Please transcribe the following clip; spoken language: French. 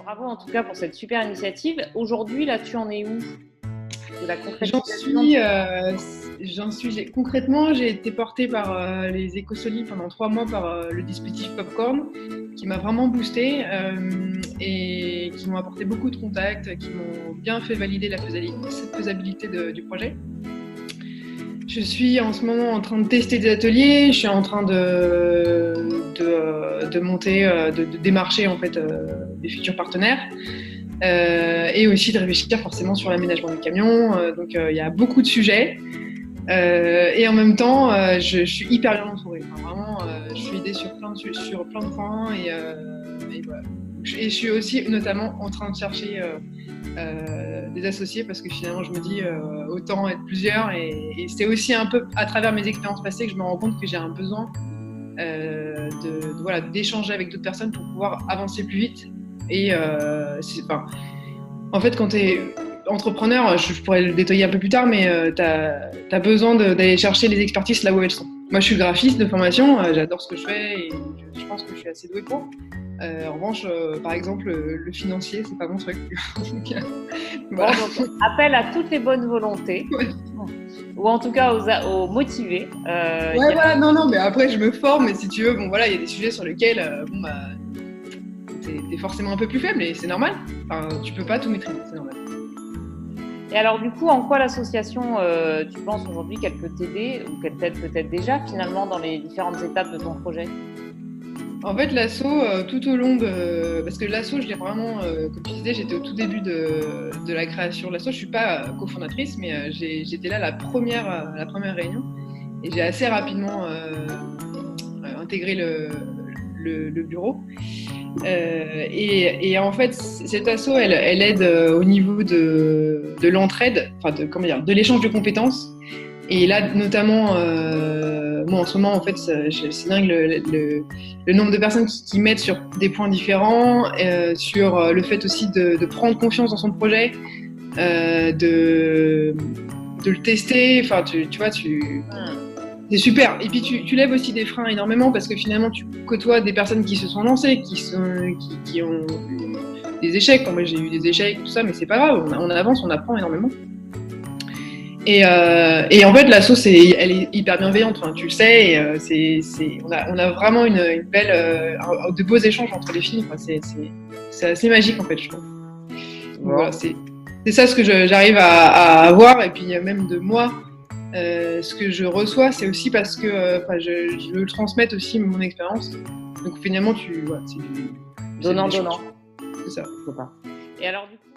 Bravo en tout cas pour cette super initiative. Aujourd'hui, là, tu en es où de la J'en concrétisation? suis, concrètement, j'ai été portée par les Écosolides pendant 3 mois par le dispositif Popcorn, qui m'a vraiment boostée et qui m'ont apporté beaucoup de contacts, qui m'ont bien fait valider cette faisabilité du projet. Je suis en ce moment en train de tester des ateliers, je suis en train de monter, de démarcher en fait des futurs partenaires. Et aussi de réfléchir forcément sur l'aménagement du camion. Donc il y a beaucoup de sujets. Et en même temps, je suis hyper bien entourée. Enfin, vraiment, je suis aidée sur plein de points. Et voilà. Et je suis aussi notamment en train de chercher des associés parce que finalement, je me dis autant être plusieurs. Et c'est aussi un peu à travers mes expériences passées que je me rends compte que j'ai un besoin d'échanger avec d'autres personnes pour pouvoir avancer plus vite. Et en fait, quand tu es entrepreneur, je pourrais le détailler un peu plus tard, mais tu as besoin d'aller chercher les expertises là où elles sont. Moi, je suis graphiste de formation, j'adore ce que je fais et je pense que je suis assez douée pour. En revanche, par exemple, le financier, c'est pas mon truc. Voilà. Bon, donc, appel à toutes les bonnes volontés, Ouais. ou en tout cas aux motivés. Ouais, voilà, non, mais après, je me forme, et si tu veux, bon, voilà, il y a des sujets sur lesquels, t'es forcément un peu plus faible, et c'est normal. Enfin, tu peux pas tout maîtriser, c'est normal. Et alors, du coup, en quoi l'association, tu penses aujourd'hui qu'elle peut t'aider, ou qu'elle t'aide peut-être déjà, finalement, dans les différentes étapes de ton projet? En fait, l'asso, tout au long de... Parce que l'asso, je l'ai vraiment, comme tu disais, j'étais au tout début de la création de l'asso. Je suis pas cofondatrice, mais j'étais là la première réunion. Et j'ai assez rapidement intégré le bureau. Et en fait, cette asso, elle aide au niveau de l'entraide, enfin de l'échange de compétences. Et là, notamment, moi en ce moment, en fait, c'est dingue le nombre de personnes qui m'aident sur des points différents, sur le fait aussi de prendre confiance dans son projet, de le tester. Enfin, tu vois, c'est super. Et puis tu lèves aussi des freins énormément parce que finalement, tu côtoies des personnes qui se sont lancées, qui ont eu des échecs. Moi, j'ai eu des échecs, tout ça, mais c'est pas grave. On avance, on apprend énormément. Et en fait, l'asso, elle est hyper bienveillante, enfin, tu le sais. Et, on a vraiment une belle, de beaux échanges entre les filles. Enfin, c'est assez magique, en fait, je trouve. Donc, voilà, c'est ça ce que j'arrive à avoir. Et puis même de moi, ce que je reçois, c'est aussi parce que je veux transmettre aussi mon expérience. Donc finalement, c'est du Donnant. c'est ça. Et alors, du coup,